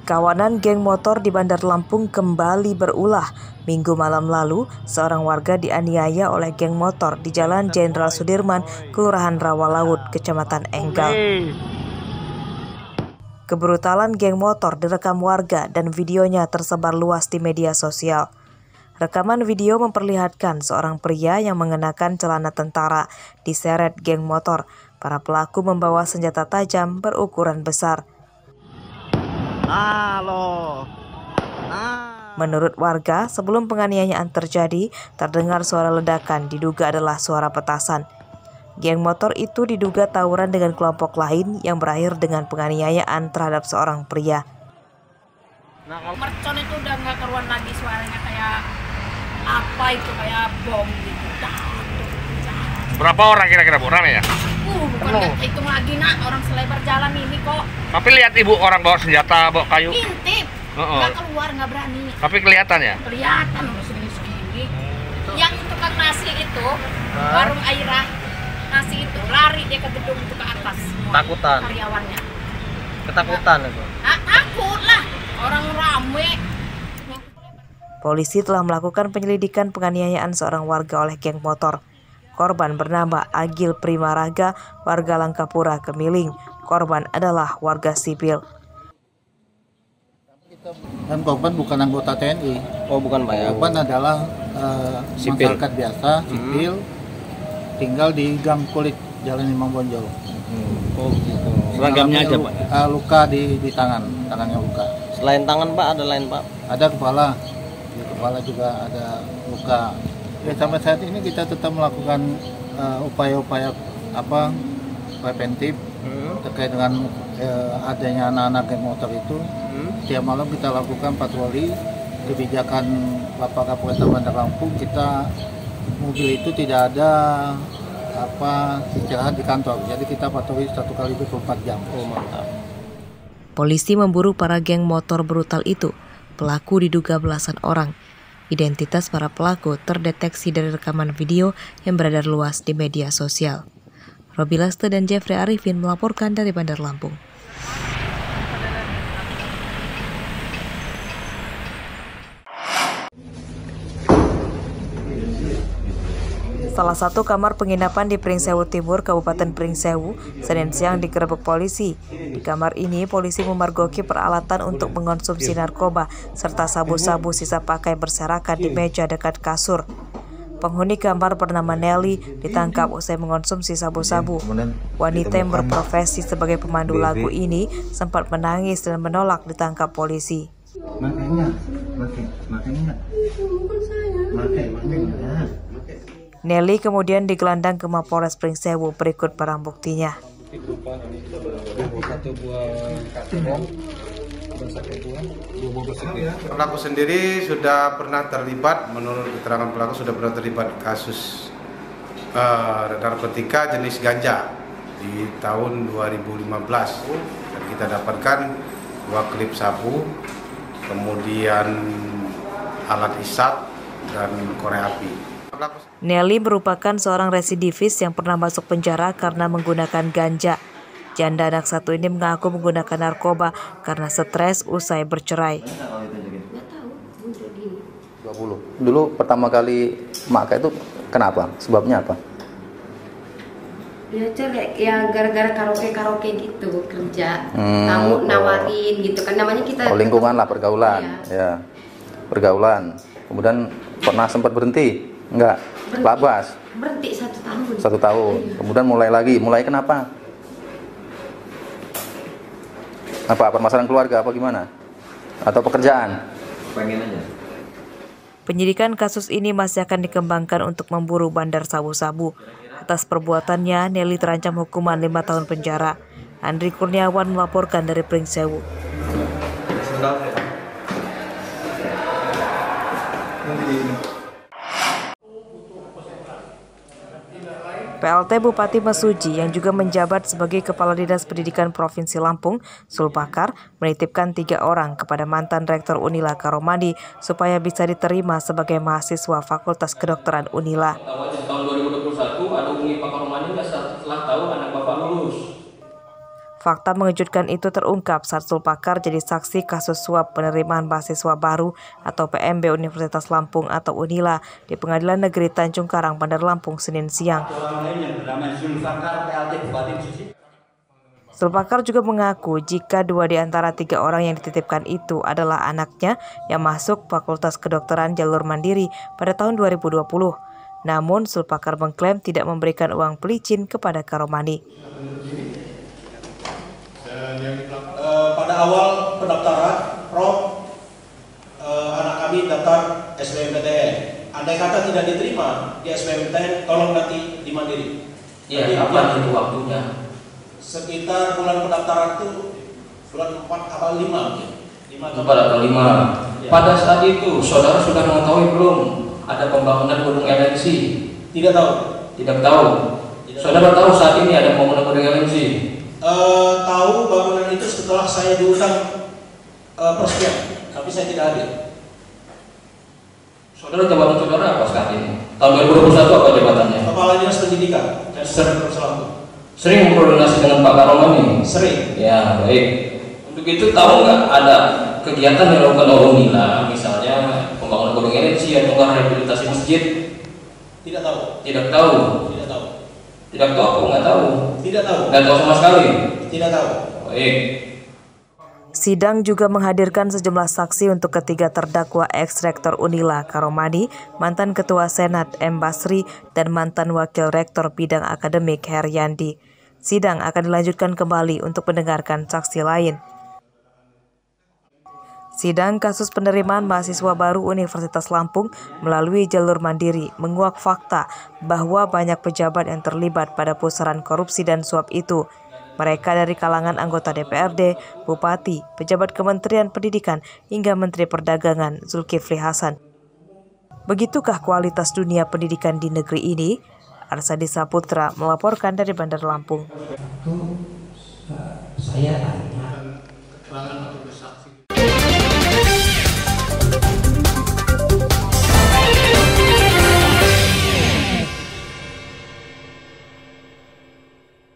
Kawanan geng motor di Bandar Lampung kembali berulah. Minggu malam lalu, seorang warga dianiaya oleh geng motor di Jalan Jenderal Sudirman, Kelurahan Rawalaut, Kecamatan Enggal. Kebrutalan geng motor direkam warga dan videonya tersebar luas di media sosial. Rekaman video memperlihatkan seorang pria yang mengenakan celana tentara diseret geng motor. Para pelaku membawa senjata tajam berukuran besar. Menurut warga, sebelum penganiayaan terjadi, terdengar suara ledakan diduga adalah suara petasan. Geng motor itu diduga tawuran dengan kelompok lain yang berakhir dengan penganiayaan terhadap seorang pria. Mercon itu udah nggak keruan lagi suaranya kayak apa itu, kayak bom gitu. Berapa orang kira-kira, Bu? Rame ya? Bukan nggak hitung lagi nak, orang selebar jalan ini kok. Tapi lihat ibu orang bawa senjata, bawa kayu. Intip, nggak keluar, nggak berani. Tapi kelihatan ya? Kelihatan udah segini-segini. Yang tukang nasi itu, warung Aira nasi itu, lari dia ke gedung itu ke atas. Takutan. Karyawannya. Ketakutan itu. Takut lah, orang rame. Polisi telah melakukan penyelidikan penganiayaan seorang warga oleh geng motor. Korban bernama Agil Primaraga, warga Langkapura, Kemiling. Korban adalah warga sipil. Dan korban bukan anggota TNI. Oh, bukan Pak ya? Korban adalah masyarakat biasa, sipil, tinggal di Gang Kulit, Jalan Imam Bonjol. Oh gitu. Seragamnya aja Pak? Luka di tangannya luka. Selain tangan Pak, ada lain Pak? Ada kepala, di kepala juga ada luka. Ya, sampai saat ini kita tetap melakukan upaya-upaya preventif terkait dengan adanya anak-anak geng motor itu. Tiap malam kita lakukan patroli. Kebijakan Bapak Kapolres Bandar Lampung, kita mobil itu tidak ada istirahat di kantor. Jadi kita patroli 1 kali 24 jam. Oh, mantap. Polisi memburu para geng motor brutal itu. Pelaku diduga belasan orang. Identitas para pelaku terdeteksi dari rekaman video yang beredar luas di media sosial. Robi Laste dan Jeffrey Arifin melaporkan dari Bandar Lampung. Salah satu kamar penginapan di Pringsewu Timur, Kabupaten Pringsewu, Senin siang digerebek polisi. Di kamar ini, polisi memergoki peralatan untuk mengonsumsi narkoba, serta sabu-sabu sisa pakai berserakan di meja dekat kasur. Penghuni kamar bernama Nelly ditangkap usai mengonsumsi sabu-sabu. Wanita yang berprofesi sebagai pemandu lagu ini sempat menangis dan menolak ditangkap polisi. Nelly kemudian digelandang ke Mapolres Pringsewu berikut barang buktinya. Pelaku sendiri sudah pernah terlibat, menurut keterangan pelaku sudah pernah terlibat kasus narkotika jenis ganja di tahun 2015. Dan kita dapatkan 2 klip sabu, kemudian alat isap dan korek api. Nelly merupakan seorang residivis yang pernah masuk penjara karena menggunakan ganja. Janda anak satu ini mengaku menggunakan narkoba karena stres usai bercerai. 20. Dulu pertama kali makai itu kenapa? Sebabnya apa? Ya celek, ya gara-gara karaoke gitu kerja. Tamu nawarin gitu kan, namanya kita. Lingkungan lah, pergaulan. Ya. Pergaulan. Kemudian pernah sempat berhenti? Enggak, labas. Berhenti 1 tahun. 1 tahun. Kemudian mulai lagi. Mulai kenapa? Apa permasalahan keluarga apa gimana? Atau pekerjaan? Pengen aja. Penyidikan kasus ini masih akan dikembangkan untuk memburu bandar sabu-sabu. Atas perbuatannya, Nelly terancam hukuman 5 tahun penjara. Andri Kurniawan melaporkan dari Pringsewu. PLT Bupati Mesuji yang juga menjabat sebagai Kepala Dinas Pendidikan Provinsi Lampung, Sulpakar, menitipkan 3 orang kepada mantan Rektor Unila Karomani supaya bisa diterima sebagai mahasiswa Fakultas Kedokteran Unila. Tahun 2021 ada hubungi Pak Karomani nggak setelah tahu anak Bapak lulus? Fakta mengejutkan itu terungkap saat Sulpakar jadi saksi kasus suap penerimaan mahasiswa baru atau PMB Universitas Lampung atau UNILA di Pengadilan Negeri Tanjung Karang, Bandar Lampung, Senin siang. Sulpakar juga mengaku jika 2 di antara 3 orang yang dititipkan itu adalah anaknya yang masuk Fakultas Kedokteran jalur mandiri pada tahun 2020. Namun Sulpakar mengklaim tidak memberikan uang pelicin kepada Karomani. Pada awal pendaftaran, Prof, anak kami daftar SBMPTN. Andai kata tidak diterima di SBMPTN, tolong nanti di Mandiri. Iya, kapan itu waktunya? Sekitar bulan pendaftaran itu bulan 4 atau 5. 4 atau 5. Ya. Pada saat itu, saudara sudah mengetahui belum ada pembangunan gunung LNC? Tidak tahu. Tidak tahu. Saudara tahu saat ini ada pembangunan gunung LNC? Tahu bangunan itu setelah saya diundang persekian, tapi saya tidak hadir. Saudara, jabatan saudara apa saat ini? Tahun 2021 apa jabatannya? Kepala Dinas Pendidikan dan Sering berkoordinasi dengan Pak Karomani? Sering. Ya, baik. Untuk itu tahu nggak ada kegiatan yang dilakukan oleh UNILA, misalnya pembangunan gunung LNC atau rehabilitasi masjid? Tidak tahu. Tidak tahu. Tidak tahu. Tidak tahu apa nggak tahu? Tidak tahu. Nggak tahu sama sekali? Tidak tahu. Baik. Sidang juga menghadirkan sejumlah saksi untuk ketiga terdakwa ex-rektor UNILA Karomani, mantan Ketua Senat M. Basri, dan mantan Wakil Rektor Bidang Akademik Heryandi. Sidang akan dilanjutkan kembali untuk mendengarkan saksi lain. Sidang kasus penerimaan mahasiswa baru Universitas Lampung melalui jalur mandiri menguak fakta bahwa banyak pejabat yang terlibat pada pusaran korupsi dan suap itu. Mereka dari kalangan anggota DPRD, Bupati, pejabat Kementerian Pendidikan, hingga Menteri Perdagangan Zulkifli Hasan. Begitukah kualitas dunia pendidikan di negeri ini? Arsadi Saputra melaporkan dari Bandar Lampung. Saya tanya